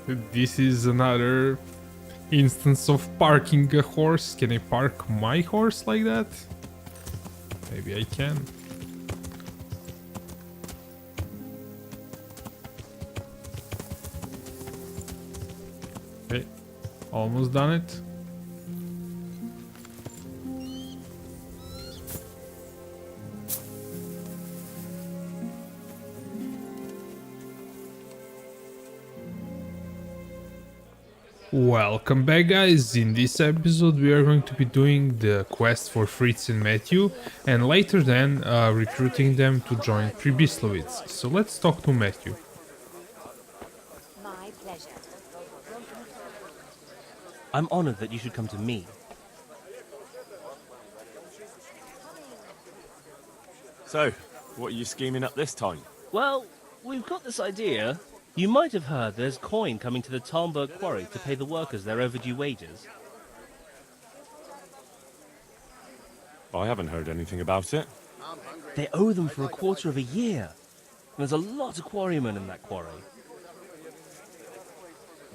This is another instance of parking a horse. Can I park my horse like that? Maybe I can. Okay, almost done it. Welcome back, guys. In this episode we are going to be doing the quest for Fritz and Matthew, and later then recruiting them to join Pribislowitz. So let's talk to Matthew. My pleasure. I'm honored that you should come to me. So, what are you scheming up this time? Well, we've got this idea. You might have heard there's coin coming to the Talmberg quarry to pay the workers their overdue wages. I haven't heard anything about it. They owe them for a quarter of a year. And there's a lot of quarrymen in that quarry.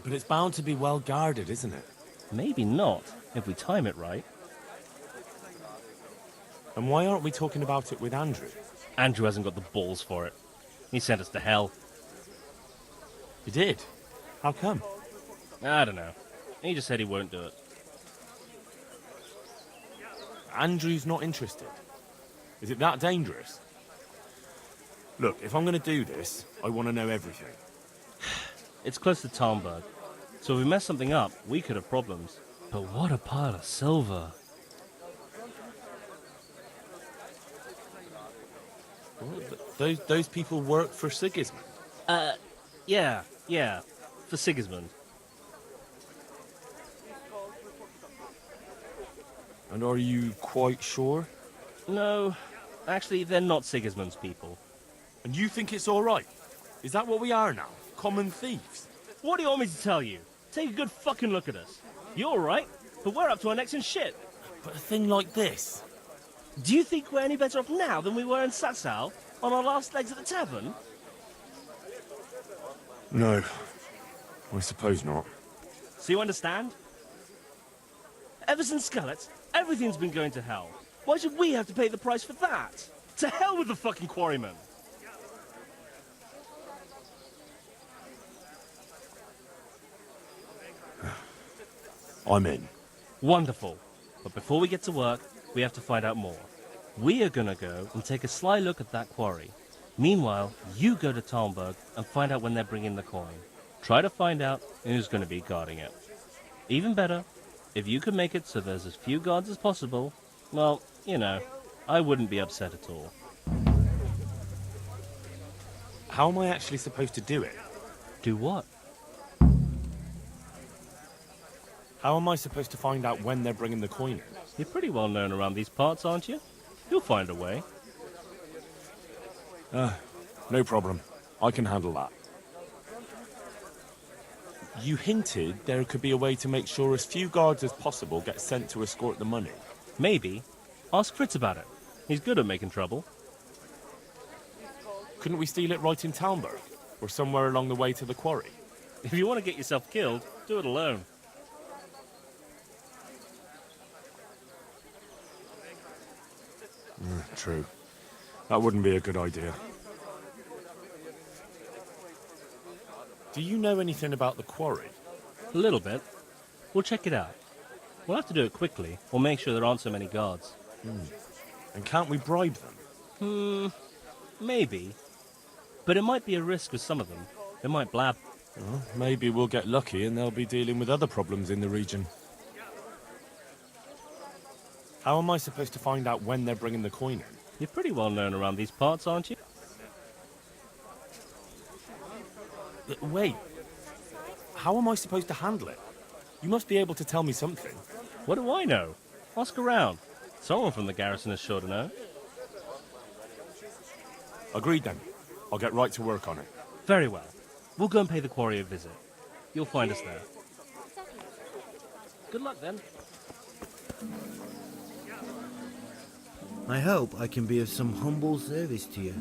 But it's bound to be well guarded, isn't it? Maybe not, if we time it right. And why aren't we talking about it with Andrew? Andrew hasn't got the balls for it. He sent us to hell. He did? How come? I don't know. He just said he won't do it. Andrew's not interested. Is it that dangerous? Look, if I'm going to do this, I want to know everything. It's close to Talmberg, so if we mess something up, we could have problems. But what a pile of silver. Those people work for Sigismund. Yeah, for Sigismund. And are you quite sure? No, actually, they're not Sigismund's people. And you think it's all right? Is that what we are now? Common thieves? What do you want me to tell you? Take a good fucking look at us. You're right, but we're up to our necks in shit. But a thing like this? Do you think we're any better off now than we were in Satsal, on our last legs at the tavern? No. I suppose not. So you understand? Ever since Skeleton, everything's been going to hell. Why should we have to pay the price for that? To hell with the fucking quarrymen! I'm in. Wonderful. But before we get to work, we have to find out more. We are gonna go and take a sly look at that quarry. Meanwhile, you go to Talmberg and find out when they're bringing the coin. Try to find out who's gonna be guarding it. Even better, if you can make it so there's as few guards as possible, well, you know, I wouldn't be upset at all. How am I actually supposed to do it? Do what? How am I supposed to find out when they're bringing the coin in? You're pretty well known around these parts, aren't you? You'll find a way. No problem. I can handle that. You hinted there could be a way to make sure as few guards as possible get sent to escort the money. Maybe. Ask Fritz about it. He's good at making trouble. Couldn't we steal it right in Talmberg? Or somewhere along the way to the quarry? If you want to get yourself killed, do it alone. True. That wouldn't be a good idea. Do you know anything about the quarry? A little bit. We'll check it out. We'll have to do it quickly, or make sure there aren't so many guards. And can't we bribe them? Maybe. But it might be a risk with some of them. They might blab. Well, maybe we'll get lucky and they'll be dealing with other problems in the region. How am I supposed to find out when they're bringing the coin in? You're pretty well known around these parts, aren't you? Wait. How am I supposed to handle it? You must be able to tell me something. What do I know? Ask around. Someone from the garrison is sure to know. Agreed then. I'll get right to work on it. Very well. We'll go and pay the quarry a visit. You'll find us there. Good luck then. I hope I can be of some humble service to you.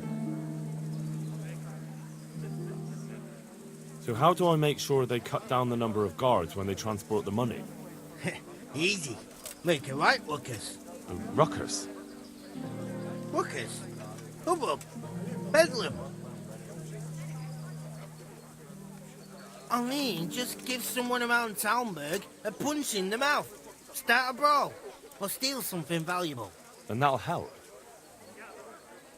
So how do I make sure they cut down the number of guards when they transport the money? Easy. Make it right, Ruckus. A ruckus? Ruckus? Hubbub. Bedlam. I mean, just give someone around Talmberg a punch in the mouth, start a brawl, or steal something valuable. And that'll help.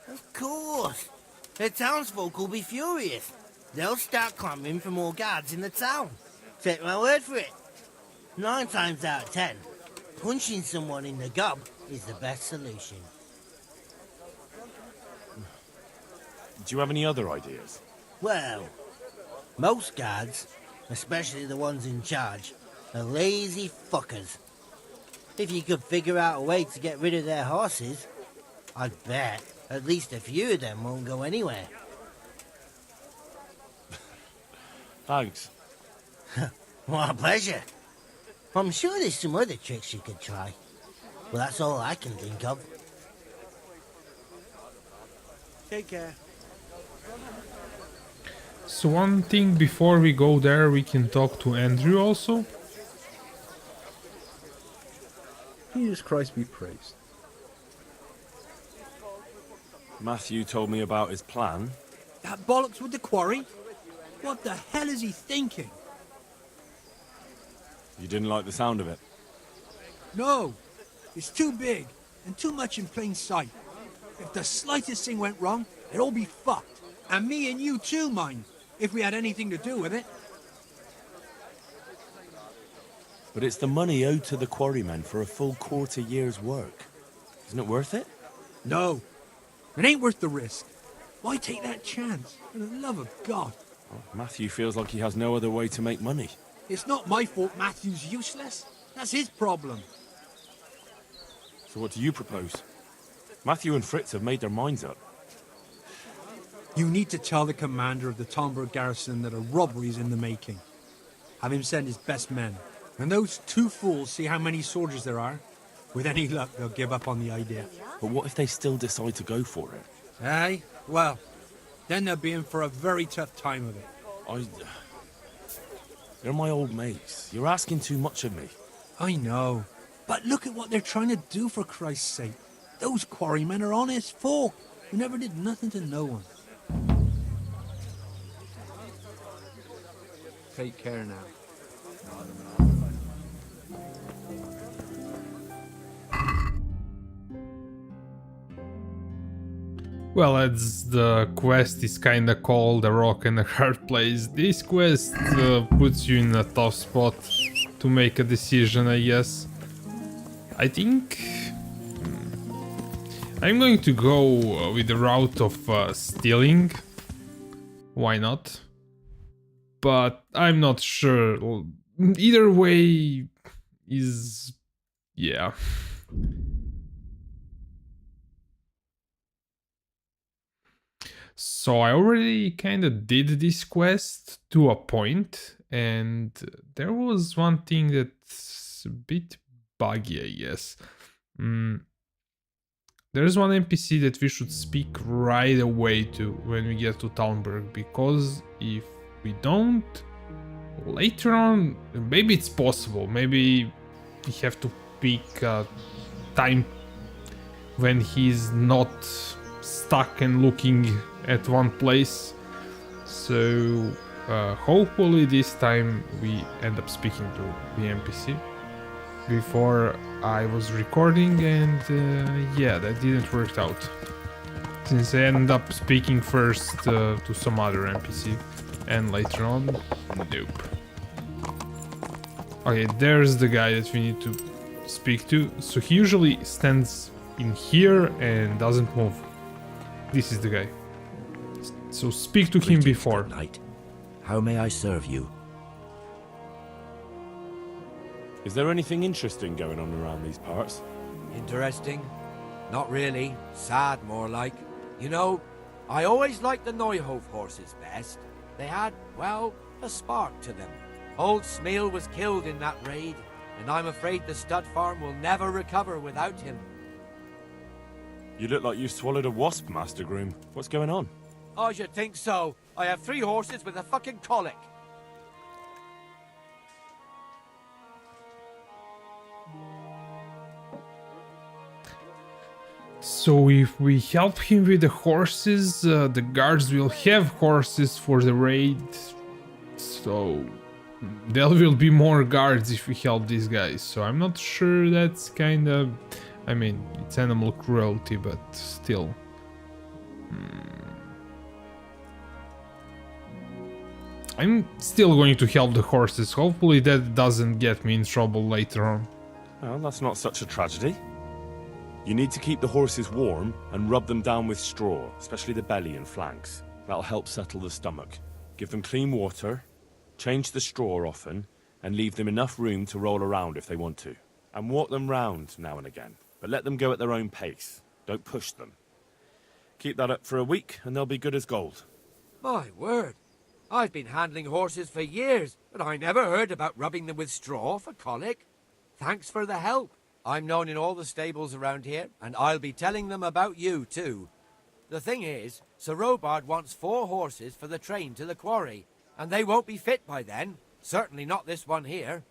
Of course. The townsfolk will be furious. They'll start clamouring for more guards in the town. Take my word for it. 9 times out of 10, punching someone in the gob is the best solution. Do you have any other ideas? Well, most guards, especially the ones in charge, are lazy fuckers. If you could figure out a way to get rid of their horses, I'd bet at least a few of them won't go anywhere. Thanks. What a pleasure. I'm sure there's some other tricks you could try. Well, that's all I can think of. Take care. So one thing before we go there, we can talk to Andrew also. Jesus Christ be praised. Matthew told me about his plan. That bollocks with the quarry? What the hell is he thinking? You didn't like the sound of it? No, it's too big and too much in plain sight. If the slightest thing went wrong, it'd all be fucked. And me and you too, mind, if we had anything to do with it. But it's the money owed to the quarrymen for a full quarter year's work. Isn't it worth it? No, it ain't worth the risk. Why take that chance? For the love of God. Well, Matthew feels like he has no other way to make money. It's not my fault Matthew's useless. That's his problem. So what do you propose? Matthew and Fritz have made their minds up. You need to tell the commander of the Talmberg garrison that a robbery's in the making. Have him send his best men. And those 2 fools see how many soldiers there are. With any luck, they'll give up on the idea. But what if they still decide to go for it? Aye? Well, then they'll be in for a very tough time of it. They're my old mates. You're asking too much of me. I know. But look at what they're trying to do, for Christ's sake. Those quarrymen are honest folk who never did nothing to no one. Take care now. Well, as the quest is kinda called A Rock and a Hard Place, this quest puts you in a tough spot to make a decision, I guess. I think I'm going to go with the route of stealing. Why not? But I'm not sure. Either way is... yeah. So I already kind of did this quest to a point, and there was one thing that's a bit buggy, I guess. There's one NPC that we should speak right away to when we get to Talmberg, because if we don't, later on, maybe it's possible, maybe we have to pick a time when he's not stuck and looking at one place. So hopefully this time we end up speaking to the NPC. Before I was recording, and yeah, that didn't work out, since I ended up speaking first to some other NPC, and later on, nope. Okay, there's the guy that we need to speak to. So he usually stands in here and doesn't move. This is the guy. So speak to him before. Good night. How may I serve you? Is there anything interesting going on around these parts? Interesting? Not really. Sad, more like. You know, I always liked the Neuhof horses best. They had, well, a spark to them. Old Smeal was killed in that raid, and I'm afraid the stud farm will never recover without him. You look like you swallowed a wasp, Master Groom. What's going on? I should think so. I have 3 horses with a fucking colic. So if we help him with the horses, the guards will have horses for the raid. So there will be more guards if we help these guys. So I'm not sure that's kind of... I mean, it's animal cruelty, but still. I'm still going to help the horses. Hopefully that doesn't get me in trouble later on. Well, that's not such a tragedy. You need to keep the horses warm and rub them down with straw, especially the belly and flanks. That'll help settle the stomach. Give them clean water, change the straw often, and leave them enough room to roll around if they want to. And walk them round now and again, but let them go at their own pace. Don't push them. Keep that up for a week and they'll be good as gold. My word. I've been handling horses for years, but I never heard about rubbing them with straw for colic. Thanks for the help. I'm known in all the stables around here, and I'll be telling them about you, too. The thing is, Sir Robard wants 4 horses for the train to the quarry, and they won't be fit by then. Certainly not this one here.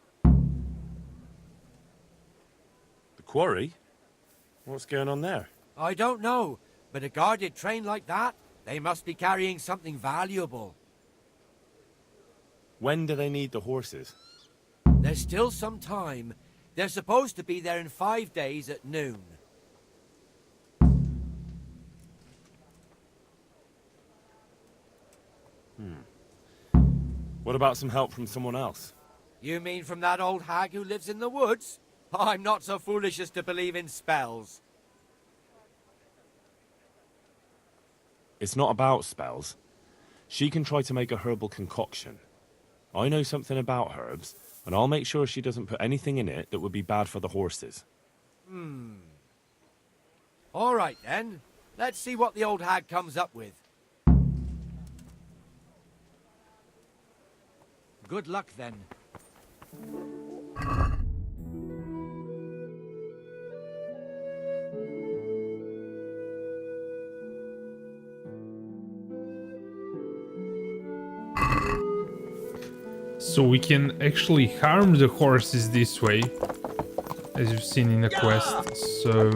The quarry? What's going on there? I don't know, but a guarded train like that, they must be carrying something valuable. When do they need the horses? There's still some time. They're supposed to be there in 5 days at noon. What about some help from someone else? You mean from that old hag who lives in the woods? I'm not so foolish as to believe in spells. It's not about spells. She can try to make a herbal concoction. I know something about herbs, and I'll make sure she doesn't put anything in it that would be bad for the horses. All right, then. Let's see what the old hag comes up with. Good luck, then. So we can actually harm the horses this way, as you've seen in the quest. So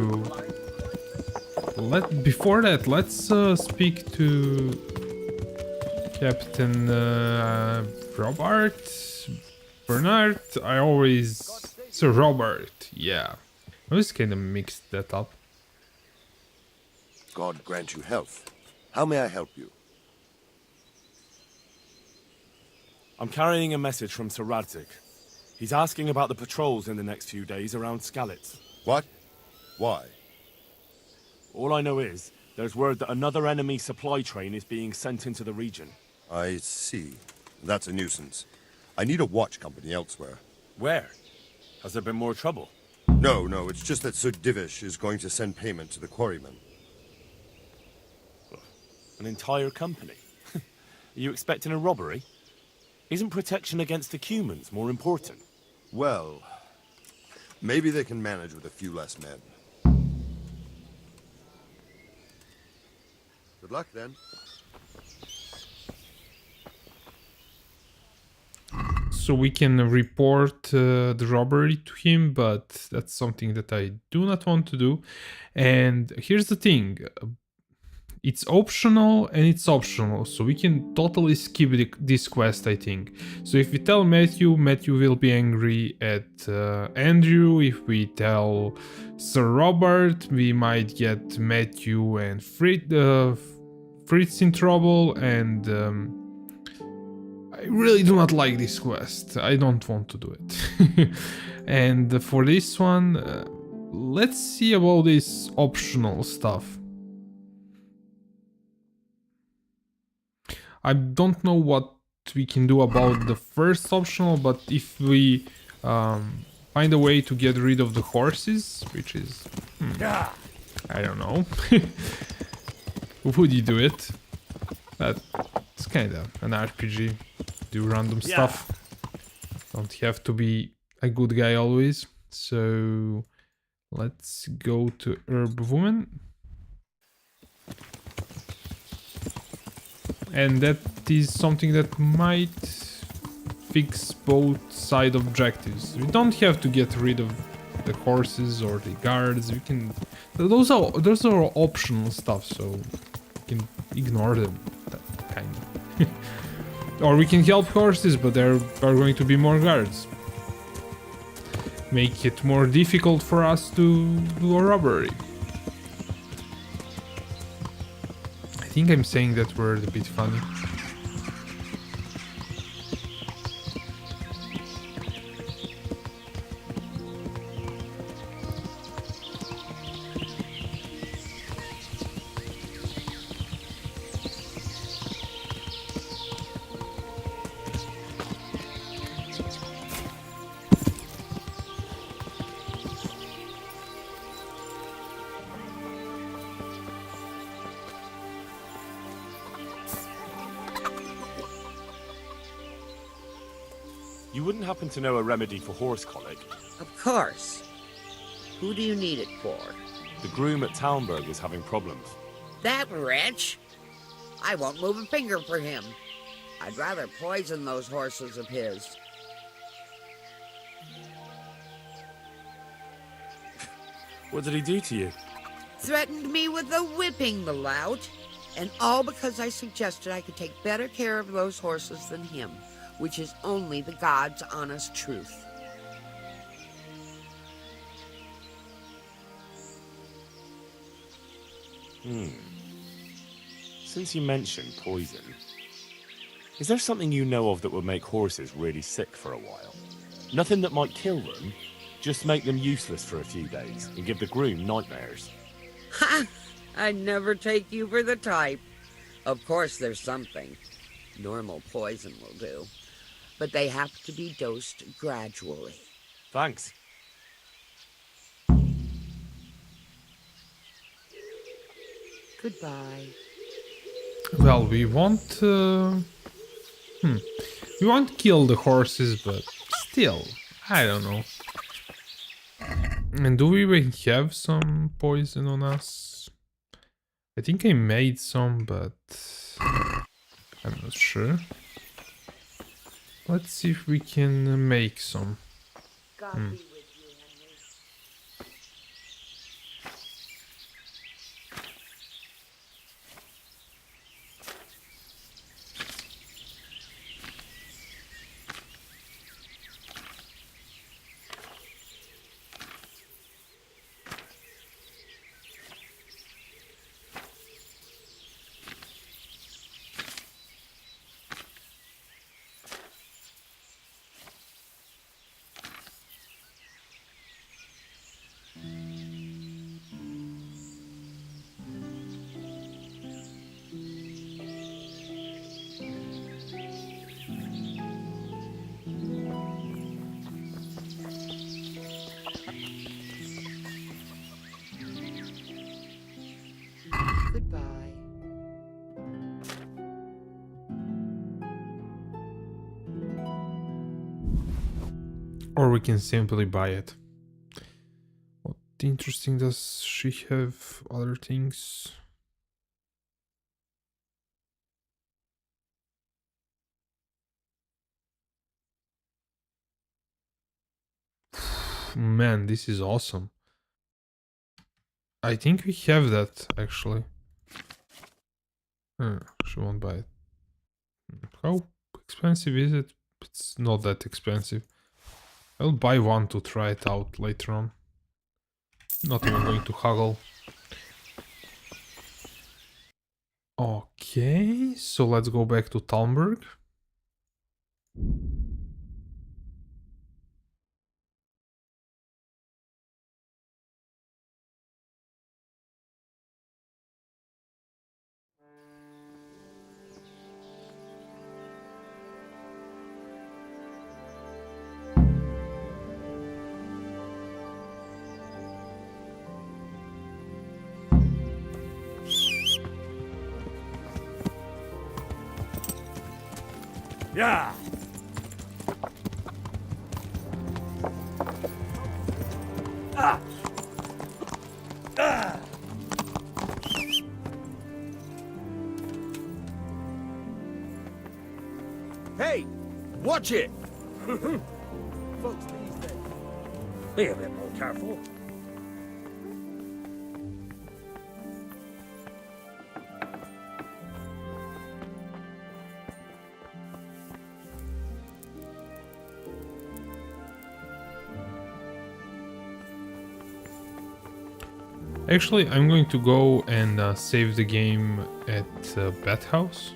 before that, let's speak to Captain Robert Bernard. Sir Robert. Yeah, I always kind of mixed that up. God grant you health. How may I help you? I'm carrying a message from Sir Radzik. He's asking about the patrols in the next few days around Skalitz. What? Why? All I know is, there's word that another enemy supply train is being sent into the region. I see. That's a nuisance. I need a watch company elsewhere. Where? Has there been more trouble? No, it's just that Sir Divish is going to send payment to the quarrymen. An entire company? Are you expecting a robbery? Isn't protection against the humans more important? Well, maybe they can manage with a few less men. Good luck, then. So we can report the robbery to him, but that's something that I do not want to do. And here's the thing. It's optional and it's optional, so we can totally skip this quest, I think. So if we tell Matthew, Matthew will be angry at Andrew. If we tell Sir Robert, we might get Matthew and Fritz in trouble, and I really do not like this quest. I don't want to do it. And for this one, let's see about this optional stuff. I don't know what we can do about the first optional, but if we find a way to get rid of the horses, which is... I don't know. Would you do it? That's kind of an RPG. Do random stuff. Don't have to be a good guy always. So let's go to Herb Woman. And that is something that might fix both side objectives. We don't have to get rid of the horses or the guards. We can. Those are optional stuff, so we can ignore them, kind of. Or we can help horses, but there are going to be more guards. Make it more difficult for us to do a robbery. I think I'm saying that word a bit funny. You wouldn't happen to know a remedy for horse colic? Of course. Who do you need it for? The groom at Talmberg is having problems. That wretch? I won't move a finger for him. I'd rather poison those horses of his. What did he do to you? Threatened me with a whipping, the lout. And all because I suggested I could take better care of those horses than him, which is only the God's honest truth. Since you mentioned poison, is there something you know of that would make horses really sick for a while? Nothing that might kill them, just make them useless for a few days and give the groom nightmares. Ha! I'd never take you for the type. Of course there's something. Normal poison will do. But they have to be dosed gradually. Thanks. Goodbye. Well, we won't kill the horses, but still, I don't know. And do we even have some poison on us? I think I made some, but I'm not sure. Let's see if we can make some. God be with you, Henry. Goodbye. Or we can simply buy it. What interesting does she have other things? Man, this is awesome. I think we have that actually. She won't buy it. How expensive is it? It's not that expensive. I'll buy one to try it out later on. Not even going to haggle. Okay, so let's go back to Talmberg. Yeah! Hey, watch it! Folks these days. Be a bit more careful. Actually, I'm going to go and save the game at Bathhouse.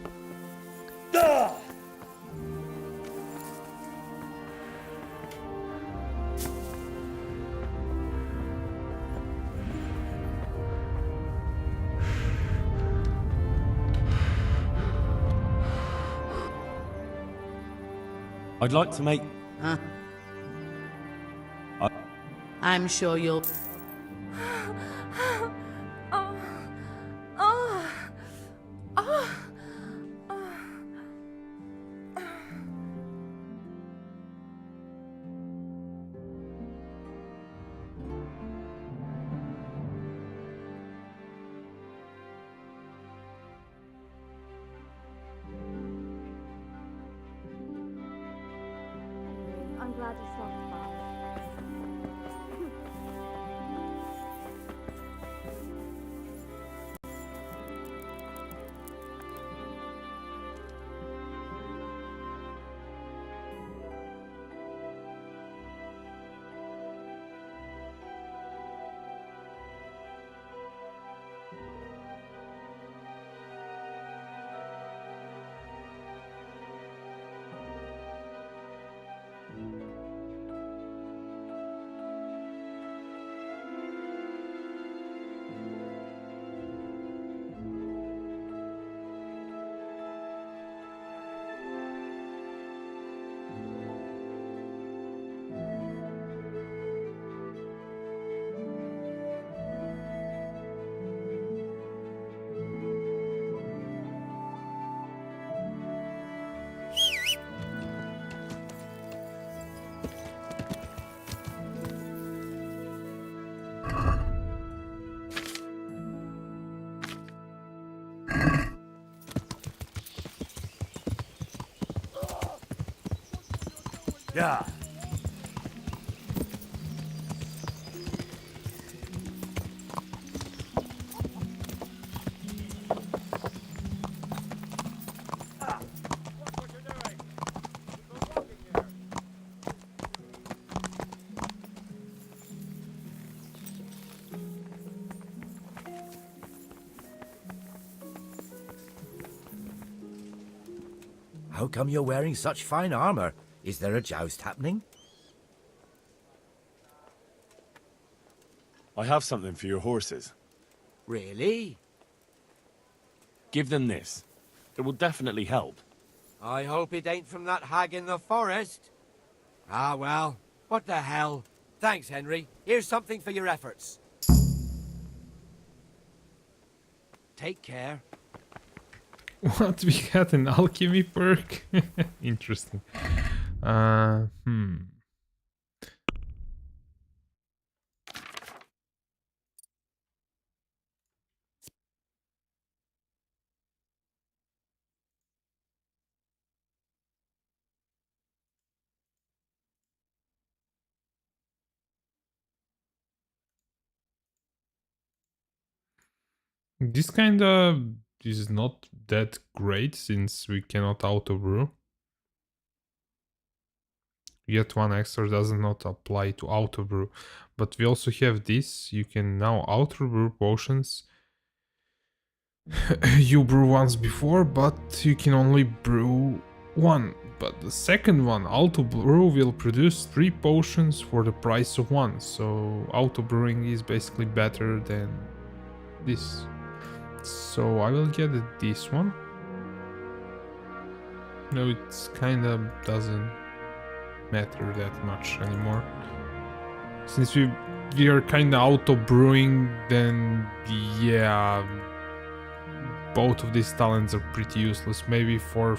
I'd like to make... Huh? I- I'm sure you'll... I'm glad you stopped by. Yeah. How come you're wearing such fine armor? Is there a joust happening? I have something for your horses. Really? Give them this. It will definitely help. I hope it ain't from that hag in the forest. Ah, well, what the hell. Thanks, Henry. Here's something for your efforts. Take care. What, we got an alchemy perk? Interesting. This kinda is not that great since we cannot auto brew. Yet one extra does not apply to auto brew, but we also have this. You can now auto brew potions. You brew once before, but you can only brew one. But the second one, auto brew, will produce 3 potions for the price of 1. So auto brewing is basically better than this. So I will get this one. No, it's kinda doesn't matter that much anymore. Since we are kinda auto brewing, then yeah, both of these talents are pretty useless. Maybe for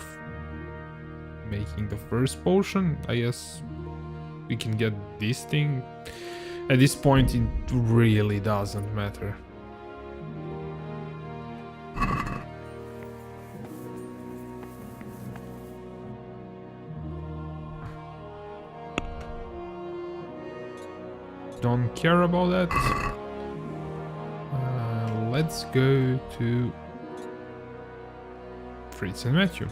making the first potion, I guess we can get this thing. At this point, it really doesn't matter. don't care about that. Let's go to Fritz and Matthew.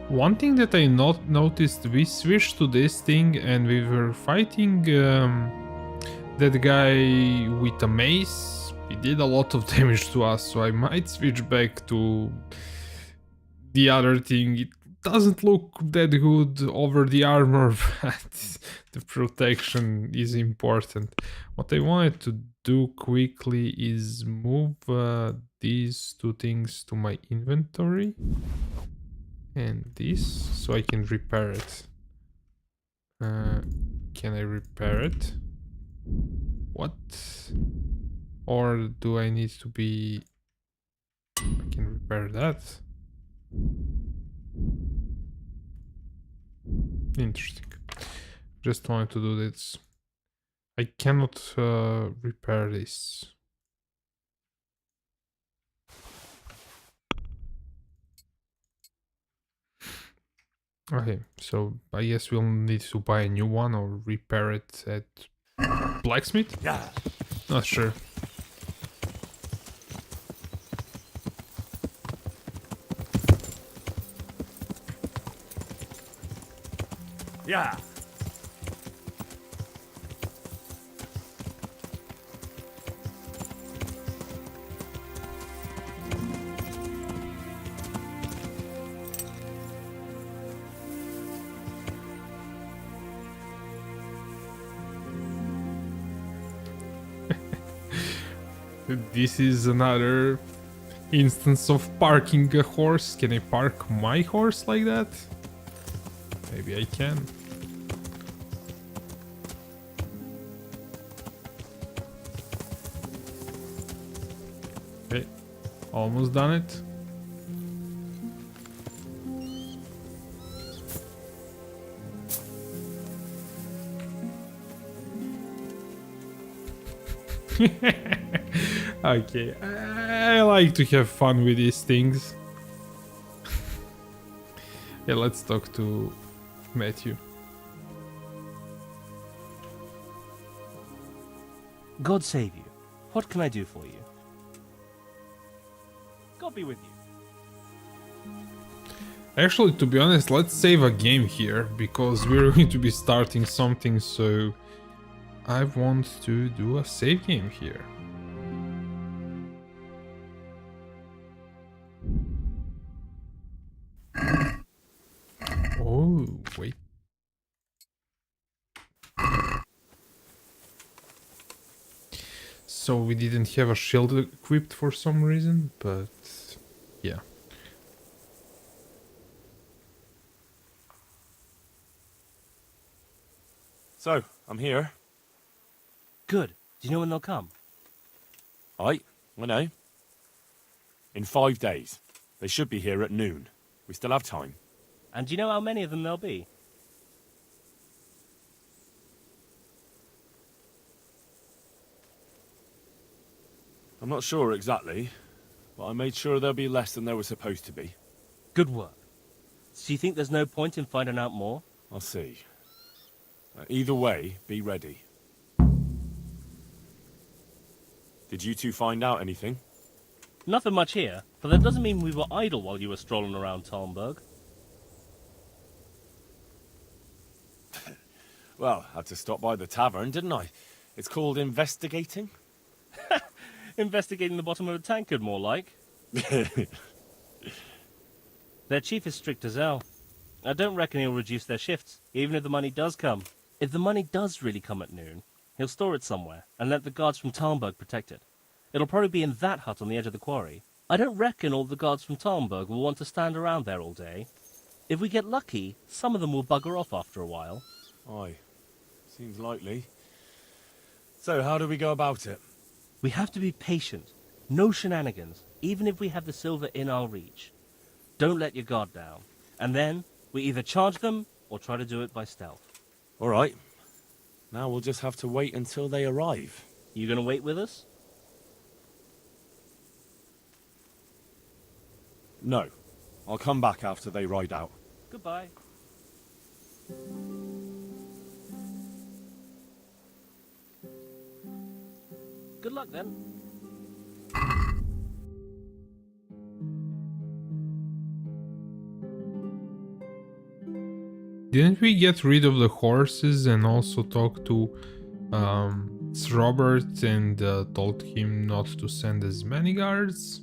One thing that I not noticed, we switched to this thing and we were fighting that guy with a mace. He did a lot of damage to us, so I might switch back to the other thing. It doesn't look that good over the armor, but the protection is important. What I wanted to do quickly is move these two things to my inventory. And this, so I can repair it. Can I repair it? What? Or do I need to be... I can repair that. Interesting. Just wanted to do this. I cannot repair this. Okay, so I guess we'll need to buy a new one or repair it at blacksmith? Yeah. Not sure. Yeah. This is another instance of parking a horse. Can I park my horse like that? Maybe I can. Okay, almost done it. Okay, I like to have fun with these things. Yeah, let's talk to Matthew. God save you. What can I do for you? God be with you. Actually, to be honest, let's save a game here, because we're going to be starting something, so I want to do a save game here. Oh, wait. So we didn't have a shield equipped for some reason, but yeah. So, I'm here. Good. Do you know when they'll come? Aye, I know. In 5 days. They should be here at noon. We still have time. And do you know how many of them there'll be? I'm not sure exactly, but I made sure there'll be less than there was supposed to be. Good work. So you think there's no point in finding out more? I'll see. Either way, be ready. Did you two find out anything? Nothing much here, but that doesn't mean we were idle while you were strolling around Talmberg. Well, I had to stop by the tavern, didn't I? It's called investigating. Investigating the bottom of a tankard, more like. Their chief is strict as hell. I don't reckon he'll reduce their shifts, even if the money does come. If the money does really come at noon, he'll store it somewhere and let the guards from Talmberg protect it. It'll probably be in that hut on the edge of the quarry. I don't reckon all the guards from Talmberg will want to stand around there all day. If we get lucky, some of them will bugger off after a while. Aye, seems likely. So how do we go about it? We have to be patient. No shenanigans, even if we have the silver in our reach. Don't let your guard down. And then, we either charge them, or try to do it by stealth. All right. Now we'll just have to wait until they arrive. You gonna wait with us? No. I'll come back after they ride out. Goodbye. Good luck then. Didn't we get rid of the horses and also talk to Robert and told him not to send as many guards?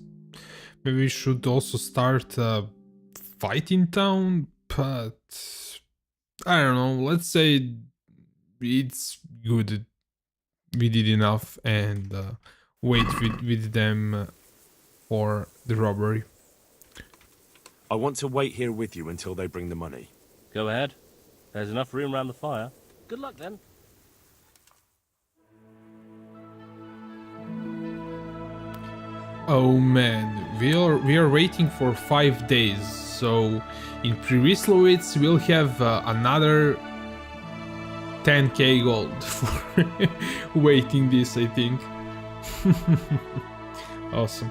Maybe we should also start a fight in town, but I don't know. Let's say it's good. We did enough and wait with them for the robbery. I want to wait here with you until they bring the money. Go ahead. There's enough room around the fire. Good luck then. Oh man, we are waiting for 5 days, so in Privislowitz we'll have another 10k gold for waiting this, I think. Awesome.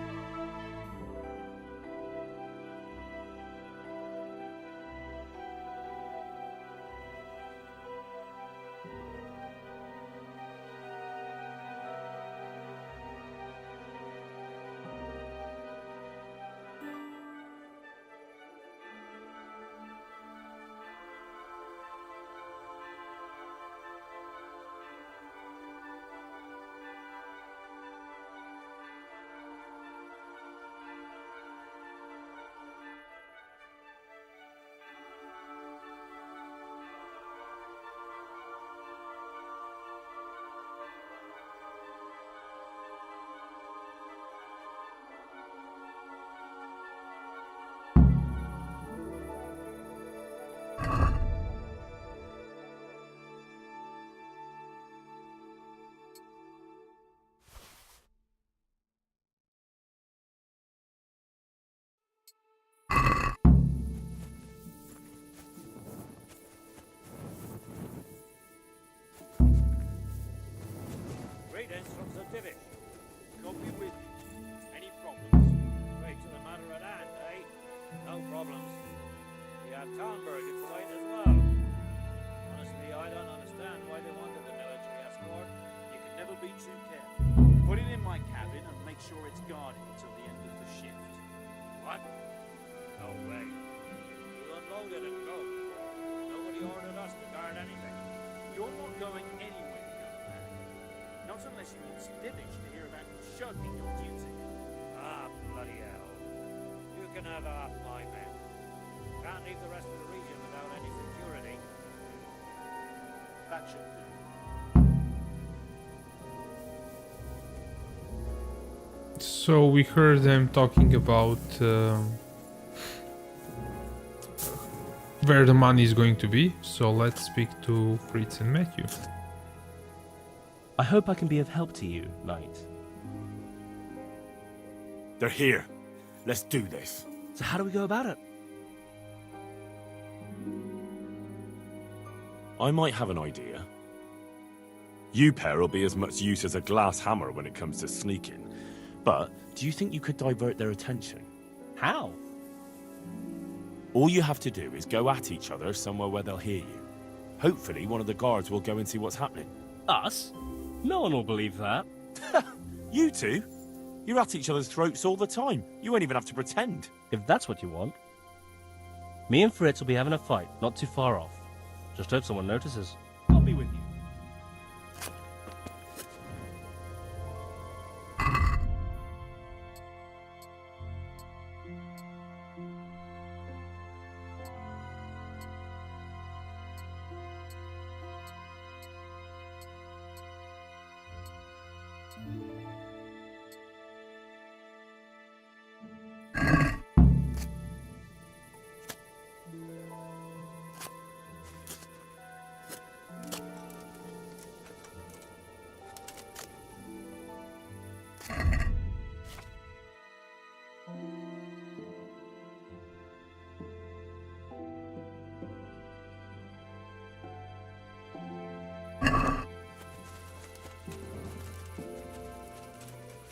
Greetings from the Divish. Copy with you. Any problems? Straight to the matter at hand, eh? No problems. We have Talmberg in sight as well. Honestly, I don't understand why they wanted the military escort. You can never be too careful. Put it in my cabin and make sure it's guarded until the end of the shift. What? No way. You unloaded and go. Nobody ordered us to guard anything. You're not going anywhere, young man. Not unless you want Divish to hear about you shirking your duty. Ah, bloody hell. You can have half my men. Can't leave the rest of the region without any security. That should do. So we heard them talking about where the money is going to be, so let's speak to Fritz and Matthew. I hope I can be of help to you, Knight. They're here. Let's do this. So how do we go about it? I might have an idea. You pair will be as much use as a glass hammer when it comes to sneaking. But do you think you could divert their attention? How? All you have to do is go at each other somewhere where they'll hear you. Hopefully one of the guards will go and see what's happening. Us? No one will believe that. You two? You're at each other's throats all the time. You won't even have to pretend. If that's what you want. Me and Fritz will be having a fight, not too far off. Just hope someone notices. I'll be with you.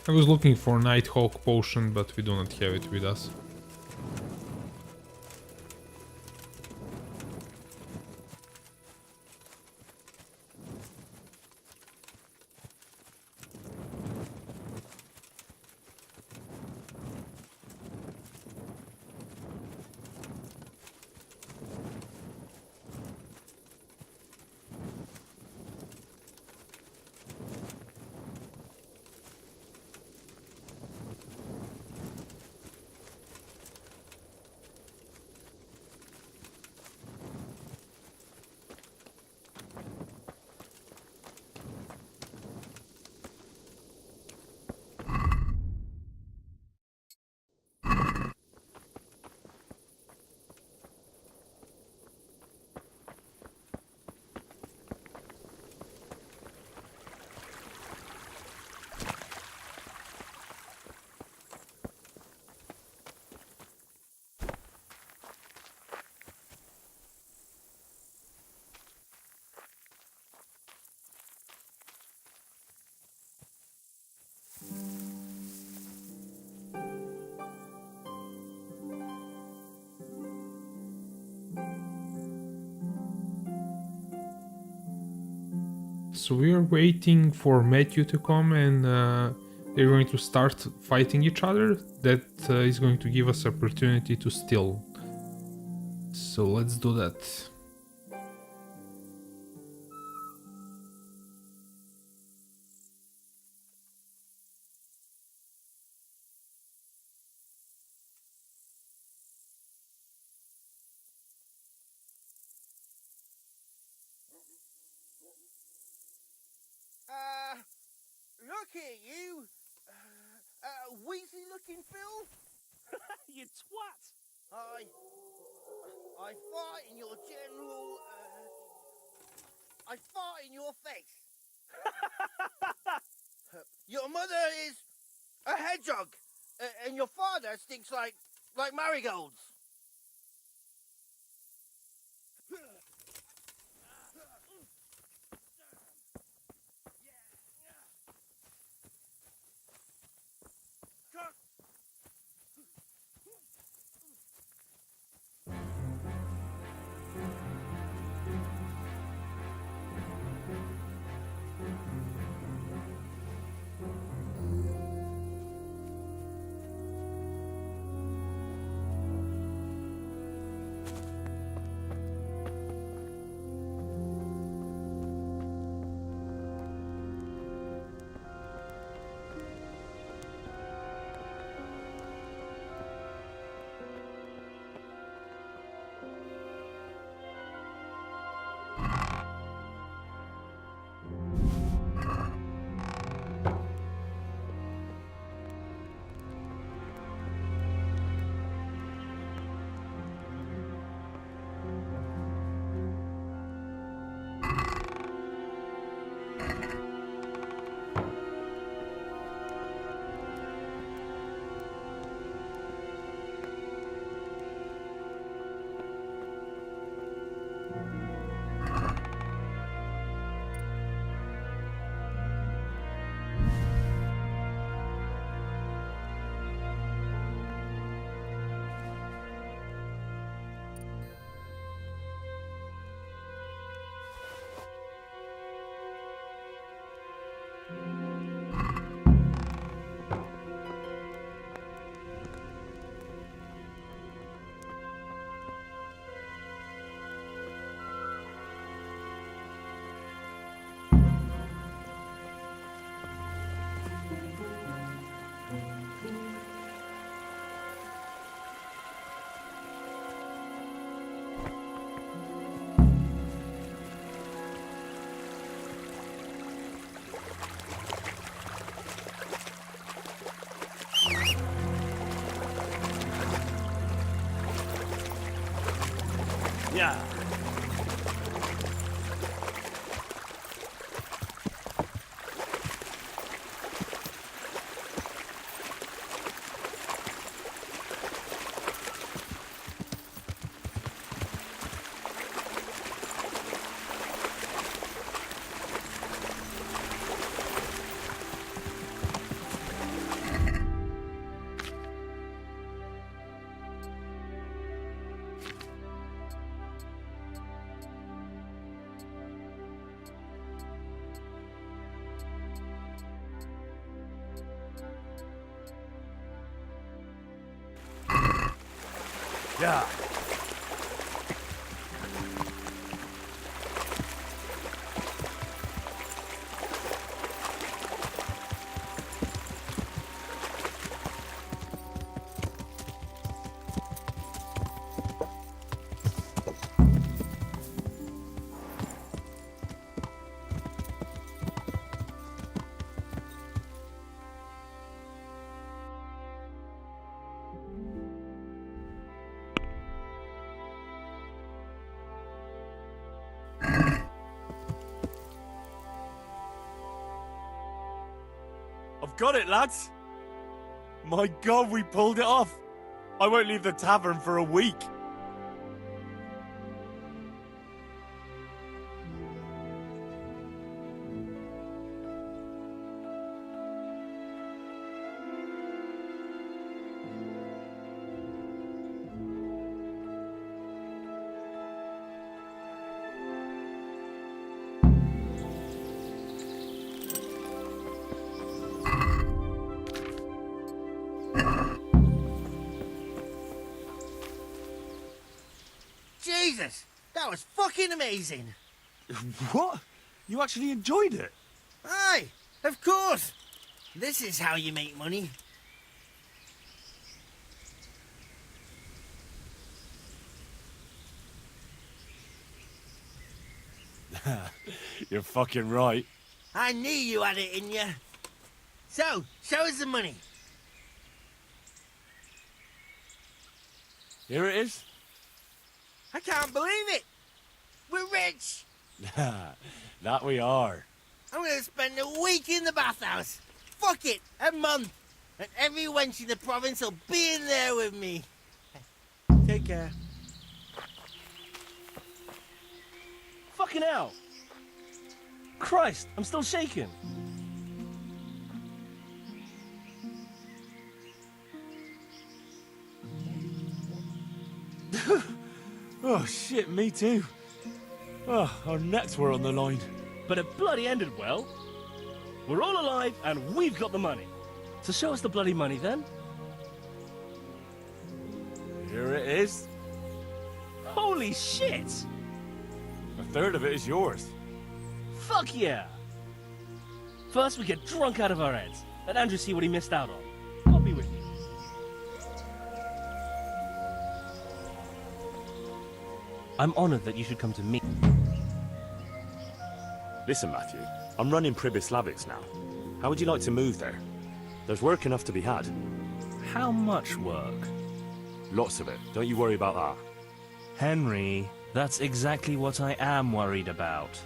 I was looking for Nighthawk potion, but we do not have it with us. So we are waiting for Matthew to come and they're going to start fighting each other. That is going to give us opportunity to steal. So let's do that. Look here, you. Weasley looking Phil? You twat! I fart in your general. I fart in your face. Your mother is a hedgehog, and your father stinks like marigolds. Yeah. Yeah. I've got it, lads. My God, we pulled it off. I won't leave the tavern for a week. Jesus, that was fucking amazing. What? You actually enjoyed it? Aye, of course. This is how you make money. You're fucking right. I knew you had it in you. So, show us the money. Here it is. I can't believe it. We're rich. That we are. I'm gonna spend a week in the bathhouse. Fuck it, a month. And every wench in the province will be in there with me. Take care. Fucking hell! Christ, I'm still shaking. Oh shit, me too. Oh, our necks were on the line. But it bloody ended well. We're all alive and we've got the money. So show us the bloody money then. Here it is. Holy shit! A third of it is yours. Fuck yeah! First we get drunk out of our heads. Let Andrew see what he missed out on. I'll be with you. I'm honored that you should come to me. Listen, Matthew, I'm running Pribyslavitz now. How would you like to move there? There's work enough to be had. How much work? Lots of it. Don't you worry about that. Henry, that's exactly what I am worried about.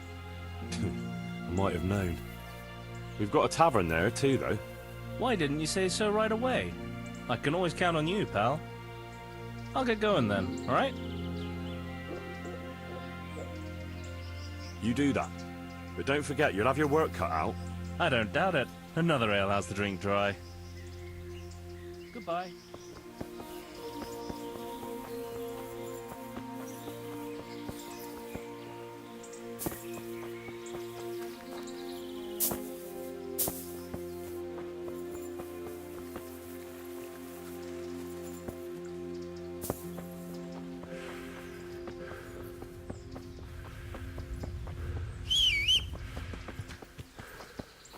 I might have known. We've got a tavern there too, though. Why didn't you say so right away? I can always count on you, pal. I'll get going then, alright? You do that. But don't forget, you'll have your work cut out. I don't doubt it. Another alehouse to drink dry. Goodbye.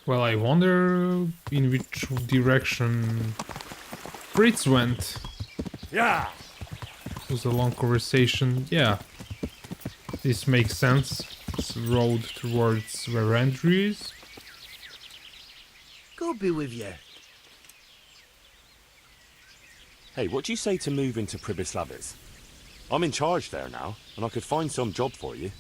Well, I wonder in which direction Fritz went. Yeah! It was a long conversation. Yeah. This makes sense. It's a road towards where Andrew is. God be with you. Hey, what do you say to move into Pribyslavitz? I'm in charge there now, and I could find some job for you.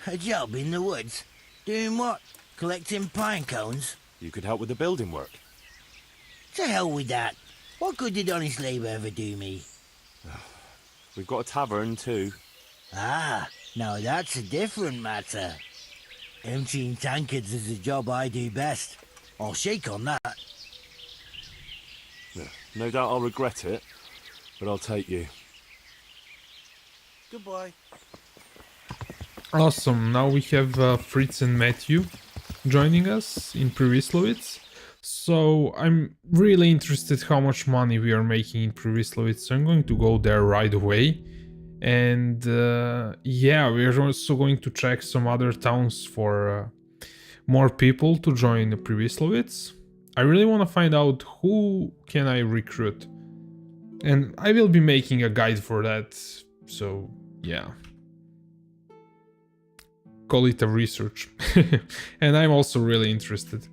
A job in the woods? Doing what? Collecting pine cones? You could help with the building work. To hell with that. What good did honest labour ever do me? We've got a tavern too. Ah, now that's a different matter. Emptying tankards is a job I do best. I'll shake on that. No doubt I'll regret it, but I'll take you. Goodbye. Awesome. Now we have Fritz and Matthew joining us in Pribyslavitz. So I'm really interested how much money we are making in Privislovitz, so I'm going to go there right away. And yeah, we're also going to check some other towns for more people to join Privislovitz. I really want to find out who can I recruit. And I will be making a guide for that, so yeah. Call it a research. And I'm also really interested.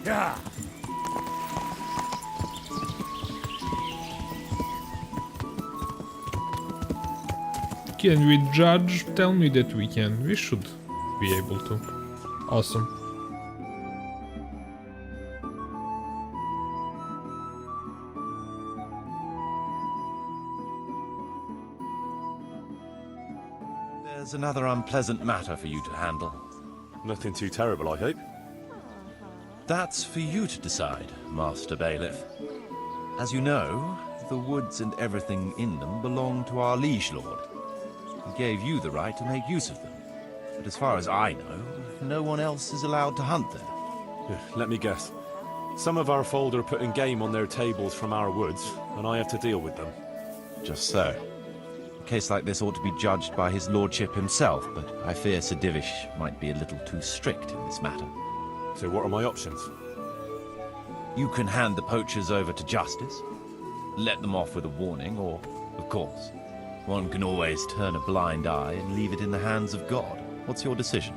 Yeah. Can we judge? Tell me that we can. We should be able to. Awesome. There's another unpleasant matter for you to handle. Nothing too terrible, I hope. That's for you to decide, Master Bailiff. As you know, the woods and everything in them belong to our liege lord. He gave you the right to make use of them. But as far as I know, no one else is allowed to hunt there. Let me guess. Some of our fold are putting game on their tables from our woods, and I have to deal with them. Just so. A case like this ought to be judged by his lordship himself, but I fear Sir Divish might be a little too strict in this matter. So what are my options? You can hand the poachers over to justice, let them off with a warning, or, of course, one can always turn a blind eye and leave it in the hands of God. What's your decision?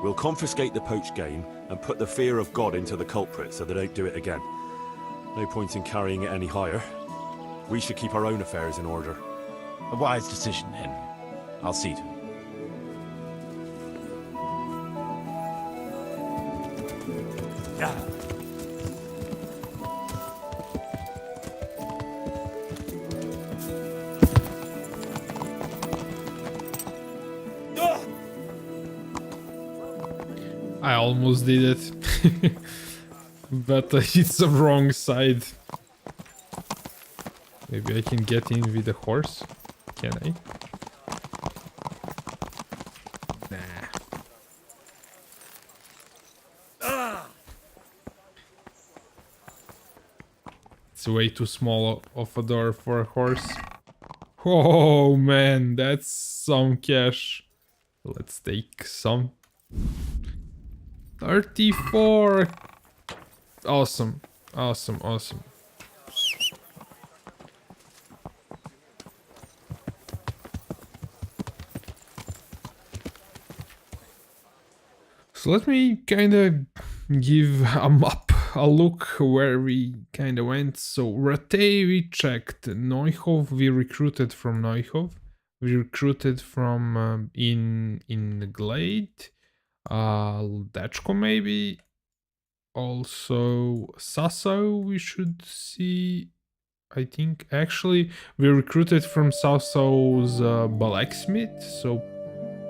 We'll confiscate the poached game and put the fear of God into the culprit so they don't do it again. No point in carrying it any higher. We should keep our own affairs in order. A wise decision, Henry. I'll see to it. Yeah. I almost did it. But it's the wrong side. Maybe I can get in with the horse? Can I? Nah. It's way too small of a door for a horse. Oh man, that's some cash. Let's take some. 34! Awesome, awesome, awesome. So let me kind of give a map, a look where we kind of went. So Ratay we checked, Neuhof we recruited from Neuhof, we recruited from in the Glade, Dachko maybe, also Sassau we should see. I think actually we recruited from Sassau's blacksmith, so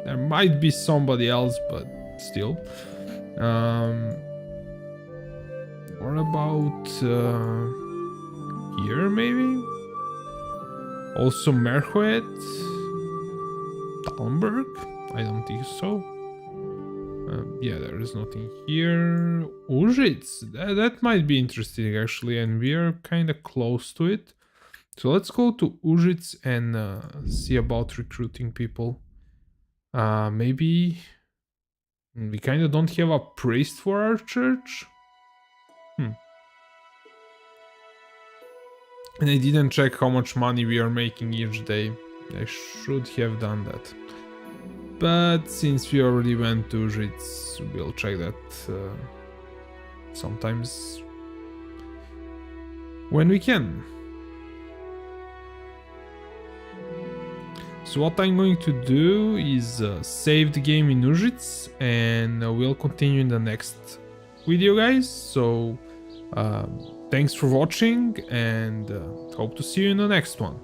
there might be somebody else, but still. What about here maybe? Also Merhuet? Talmberg? I don't think so. Yeah, there is nothing here. Ujitz, that might be interesting actually, and we are kind of close to it. So let's go to Ujitz and see about recruiting people. Maybe we kind of don't have a priest for our church. And I didn't check how much money we are making each day. I should have done that. But since we already went to Ujitz, we'll check that sometimes when we can. So what I'm going to do is save the game in Ujitz, and we'll continue in the next video, guys. So Thanks for watching, and hope to see you in the next one.